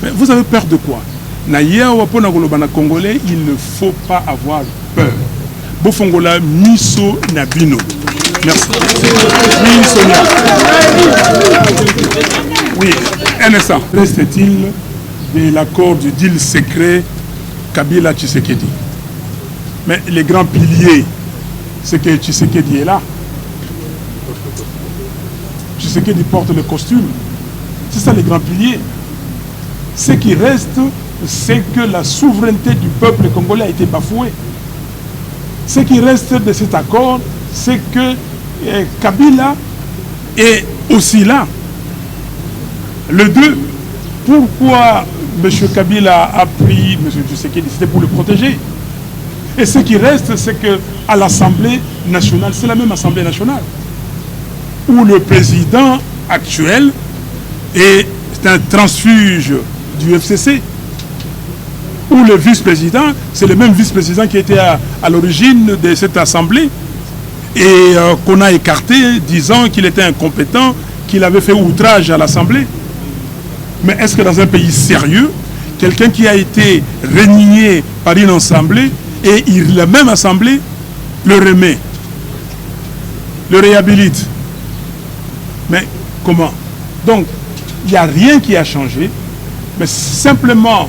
Mais vous avez peur de quoi? Congolais, il ne faut pas avoir peur. Bofongola, Miso Nabino. Merci. Oui, Sonia. Oui, un instant. Reste-t-il de l'accord du deal secret Kabila-Tshisekedi? Mais les grands piliers, c'est que Tshisekedi est là. Tshisekedi porte le costume. C'est ça les grands piliers. Ce qui reste, c'est que la souveraineté du peuple congolais a été bafouée. Ce qui reste de cet accord, c'est que Kabila est aussi là. Le 2, pourquoi M. Kabila a pris M. Tshisekedi? C'était pour le protéger. Et ce qui reste, c'est qu'à l'Assemblée nationale, c'est la même Assemblée nationale, où le président actuel est un transfuge du FCC, où le vice-président, c'est le même vice-président qui était à l'origine de cette Assemblée, et qu'on a écarté, disant qu'il était incompétent, qu'il avait fait outrage à l'Assemblée. Mais est-ce que dans un pays sérieux, quelqu'un qui a été renié par une Assemblée, et la même Assemblée le remet, le réhabilite? Mais comment? Donc, il n'y a rien qui a changé, mais simplement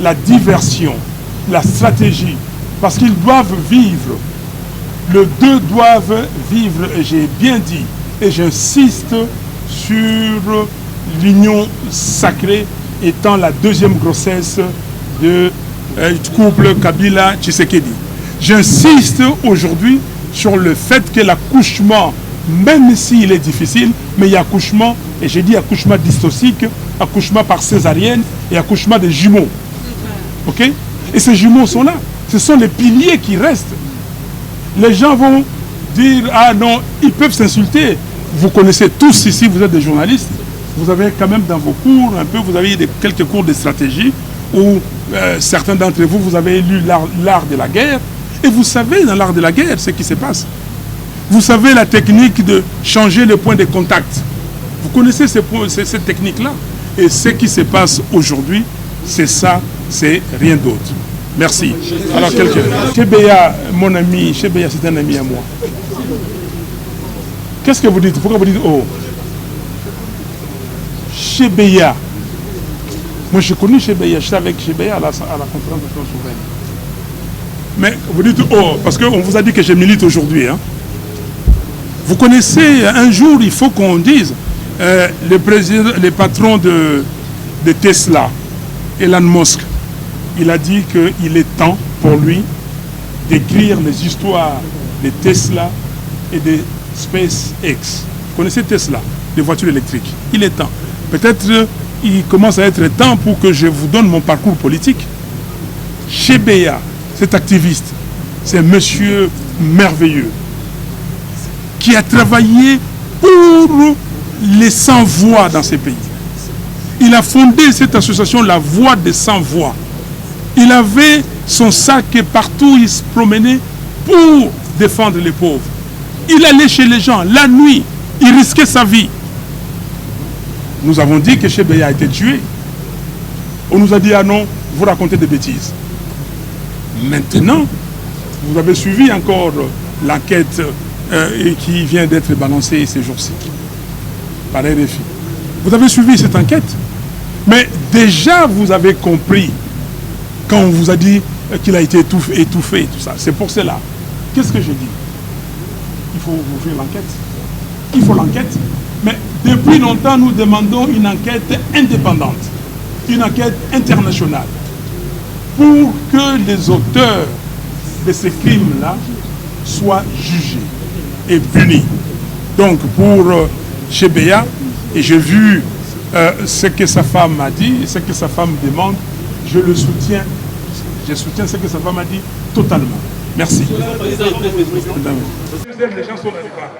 la diversion, la stratégie, parce qu'ils doivent vivre. Les deux doivent vivre, et j'ai bien dit, et j'insiste sur l'union sacrée étant la deuxième grossesse du couple Kabila-Tshisekedi. J'insiste aujourd'hui sur le fait que l'accouchement, même s'il est difficile, mais il y a accouchement, et j'ai dit accouchement dystocique, accouchement par césarienne et accouchement des jumeaux. Ok? Et ces jumeaux sont là. Ce sont les piliers qui restent. Les gens vont dire, ah non, ils peuvent s'insulter. Vous connaissez tous ici, vous êtes des journalistes, vous avez quand même dans vos cours, un peu, vous avez quelques cours de stratégie, où certains d'entre vous, vous avez lu l'art de la guerre, et vous savez dans l'art de la guerre ce qui se passe. Vous savez la technique de changer le point de contact. Vous connaissez cette technique-là. Et ce qui se passe aujourd'hui, c'est ça, c'est rien d'autre. Merci. Alors, quelqu'un. Chebeya, mon ami, Chebeya, c'est un ami à moi. Qu'est-ce que vous dites? Pourquoi vous dites oh? Chebeya. Moi, je connais Chebeya, je suis avec Chebeya à la conférence de France souveraine. Mais vous dites oh, parce qu'on vous a dit que je milite aujourd'hui. Hein? Vous connaissez, un jour, il faut qu'on dise, le patron de Tesla, Elon Musk, il a dit qu'il est temps pour lui d'écrire les histoires de Tesla et de SpaceX. Vous connaissez Tesla, les voitures électriques. Il est temps. Peut-être il commence à être temps pour que je vous donne mon parcours politique. Chebeya, cet activiste, c'est un monsieur merveilleux qui a travaillé pour les sans-voix dans ces pays. Il a fondé cette association, la Voix des sans-voix. Il avait son sac et partout il se promenait pour défendre les pauvres. Il allait chez les gens la nuit, il risquait sa vie. Nous avons dit que Chebeya a été tué. On nous a dit ah non, vous racontez des bêtises. Maintenant, vous avez suivi encore l'enquête qui vient d'être balancée ces jours-ci par RFI. Vous avez suivi cette enquête, mais déjà vous avez compris quand on vous a dit qu'il a été étouffé, tout ça. C'est pour cela. Qu'est-ce que je dis? Il faut ouvrir l'enquête. Il faut l'enquête. Mais depuis longtemps, nous demandons une enquête indépendante, une enquête internationale, pour que les auteurs de ces crimes-là soient jugés et punis. Donc pour Chebeya, et j'ai vu ce que sa femme a dit, ce que sa femme demande, je le soutiens Je soutiens ce que Salva m'a dit totalement. Merci. Les gens sont dans les bars.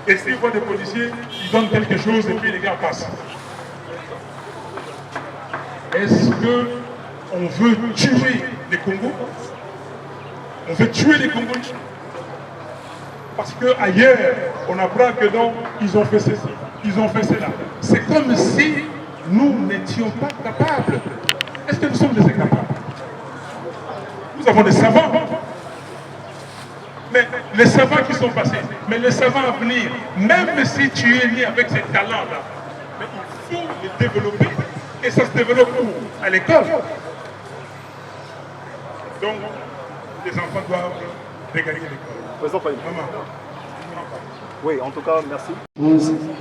Et s'ils voient des policiers, ils donnent quelque chose et puis les gars passent. Est-ce qu'on veut tuer les Congos? On veut tuer les Congolais? Parce qu'ailleurs, on apprend que non, ils ont fait ceci, ils ont fait cela. C'est comme si nous n'étions pas capables. Est-ce que nous sommes des incapables? Nous avons des savants. Mais les savants qui sont passés, mais les savants à venir, même si tu es né avec ces talents-là, mais il faut les développer. Et ça se développe où? À l'école. Donc, les enfants doivent regagner l'école. Maman. Oui, en tout cas, merci.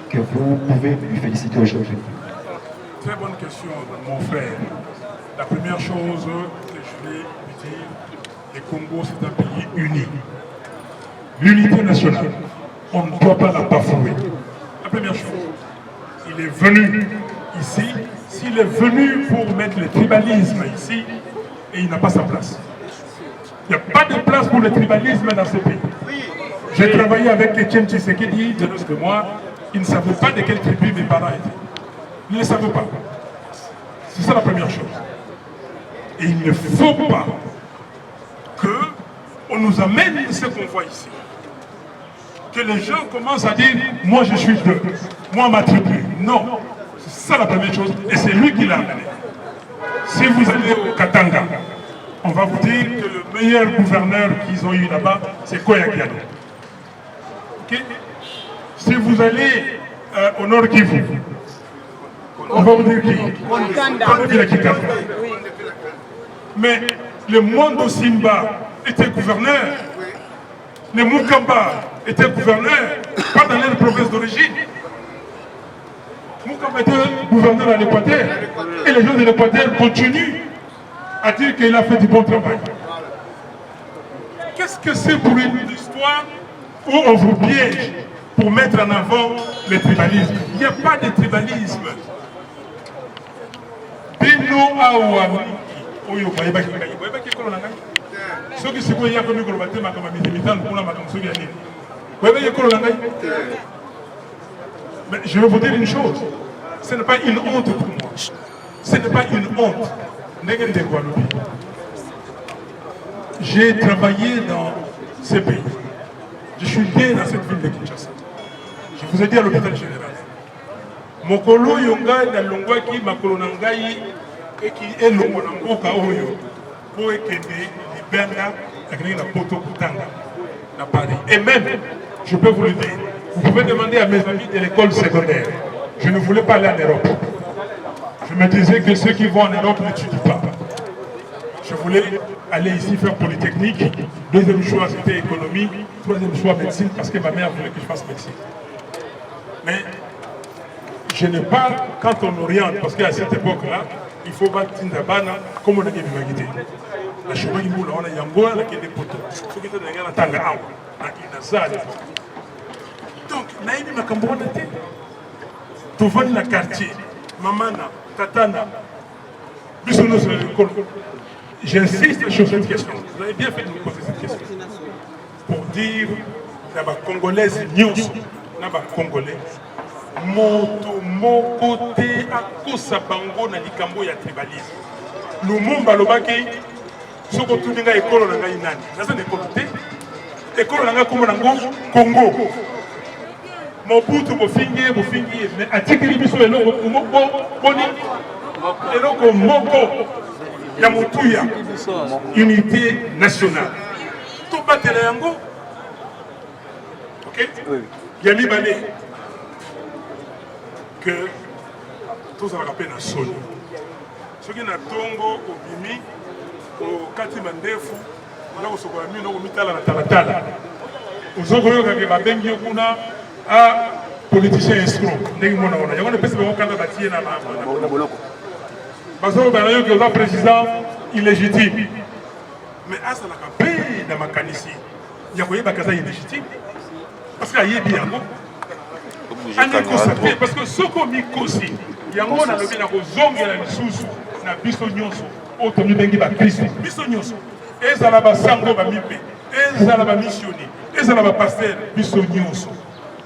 Que vous pouvez lui féliciter aujourd'hui. Très bonne question, mon frère. La première chose que je vais lui dire, le Congo, c'est un pays uni. L'unité nationale, on ne doit pas la bafouer. La première chose, il est venu ici, s'il est venu pour mettre le tribalisme ici, et il n'a pas sa place. Il n'y a pas de place pour le tribalisme dans ce pays. J'ai travaillé avec Etienne Tshisekedi de l'autre de moi, il ne savait pas de quelle tribu mes parents étaient. Il ne savait pas. C'est ça la première chose. Et il ne faut pas qu'on nous amène ce qu'on voit ici. Que les gens commencent à dire, moi je suis d'eux, moi ma tribu. Non, c'est ça la première chose, et c'est lui qui l'a amené. Si vous allez au Katanga, on va vous dire que le meilleur gouverneur qu'ils ont eu là-bas, c'est Koya Kiano. Okay? Si vous allez au Nord Kivu, on va vous dire qui? Mais le Mondo Simba était gouverneur. Le Mukamba était gouverneur, pas dans leur province d'origine. Mukamba était gouverneur à l'Équateur. Et les gens de l'Équateur continuent à dire qu'il a fait du bon travail. Qu'est-ce que c'est pour une histoire où on vous piège pour mettre en avant le tribalisme? Il n'y a pas de tribalisme. Bino Awami, Oyo Bayebaki, ceux qui se voient comme le combattant, comme un militant, pour la macan, mais je vais vous dire une chose, ce n'est pas une honte pour moi. Ce n'est pas une honte. J'ai travaillé dans ce pays. Je suis né dans cette ville de Kinshasa. Je vous ai dit à l'hôpital général. Mokolo Yonga na Longwaki Makolo Nangai et qui est le Monangoka Oyo pour ekende libenda na poto kutanga na Paris. Et même, je peux vous le dire, vous pouvez demander à mes amis de l'école secondaire. Je ne voulais pas aller en Europe. Je me disais que ceux qui vont en Europe n'étudient pas. Je voulais aller ici faire Polytechnique. Deuxième choix, c'était économie. Troisième choix, médecine, parce que ma mère voulait que je fasse médecine. Mais je n'ai pas, quand on oriente, parce qu'à cette époque-là, il faut battre Tindabana, comme on a dit, la chemin qui moule, on a Yangoa, la qui est des poteaux. Ceux qui étaient dans la Tanga, on a ça. Donc, naïmi ma Cambodge, tu vas dans le quartier, Mamana, Tatana, Bissono sur l'école. J'insiste sur cette question. Vous avez bien fait de me poser cette question. Pour dire, la Congolaise, Naba Congolais, mon côté à Kosabango na likambo ya tribalisme. Lumumba lobaki, soko tuninga ekolo na ngai nani. Nasa ne côté. Ekolo na ngai kombo nango Congo. Mobutu bofingi, mais atikeli biso eloko boni eloko moko ya mutuya. Unité nationale. To batela yango. OK? Yami Bane. Que tous ça va rappeler la solo. Ce qui est Tongo, au Bimi, au Kati Mandefu, on a au Sokoami, on a au Mitala, Talatala. Aux Ogoyo, qui va bien dire qu'on a un politicien escroc. Il y a un peu de Canada bâti na parce que le président illégitime. Mais à ça, la paix dans ma canisse, il y a un peu illégitime. Parce qu'il y a bien. Parce que ce qu'on a mis aussi, il y a un peu de zongela lisusu na biso nyonso otomi bengi ba Kristo biso nyonso ezala ba sango ba mipe ezala ba missionnaire ezala ba pasteur biso nyonso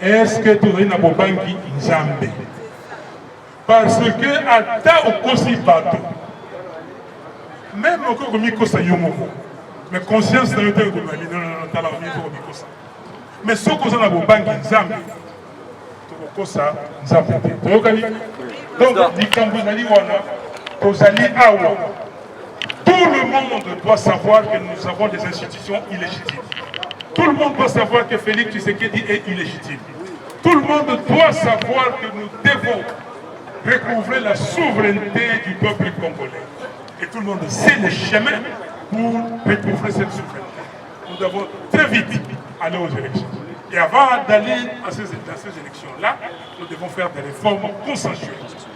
est-ce que tu na bobangi nzambe parce que ata okosi bato même okoko mikosa yo moko mais conscience na yo te ko bali non tala mi ko mikosa mais soko za na bobangi nzambe to kosa nzambe te tokali donc likambo zali wana tozali awa. Tout le monde doit savoir que nous avons des institutions illégitimes. Tout le monde doit savoir que Félix Tshisekedi est illégitime. Tout le monde doit savoir que nous devons recouvrer la souveraineté du peuple congolais. Et tout le monde sait le chemin pour recouvrer cette souveraineté. Nous devons très vite aller aux élections. Et avant d'aller dans ces élections-là, nous devons faire des réformes consensuelles.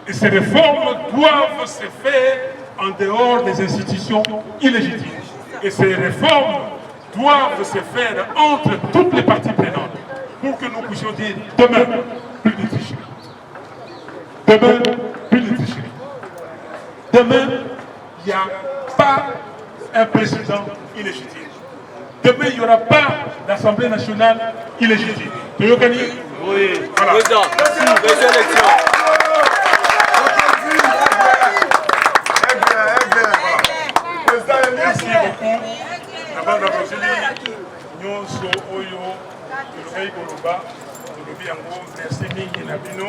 Et ces réformes doivent se faire en dehors des institutions illégitimes. Et ces réformes doivent se faire entre toutes les parties prenantes pour que nous puissions dire demain, plus de tricherie. Demain, plus de tricherie. Demain, il n'y a pas un président illégitime. Demain, il n'y aura pas d'Assemblée nationale illégitime. Tu veux gagner? Oui. Voilà. Président, merci. Élections. Merci beaucoup. D'abord, nyonso oyo tolobei koloba tolobi yango merci mingi na bino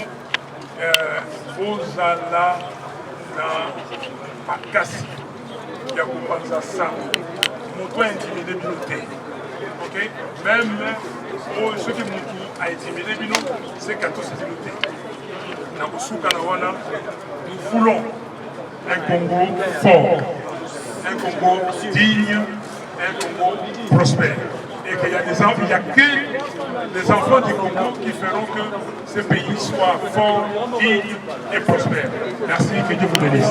bozala na makasi ya kopanza sango moto aintimide bino te ok même soki motu aintimide bino c'est katosisi bino te na kosuka na wana nous voulons un Congo fort, un Congo digne, un Congo prospère. Et qu'il y a des enfants, il n'y a que les enfants du Congo qui feront que ce pays soit fort, digne et prospère. Merci, que Dieu vous bénisse.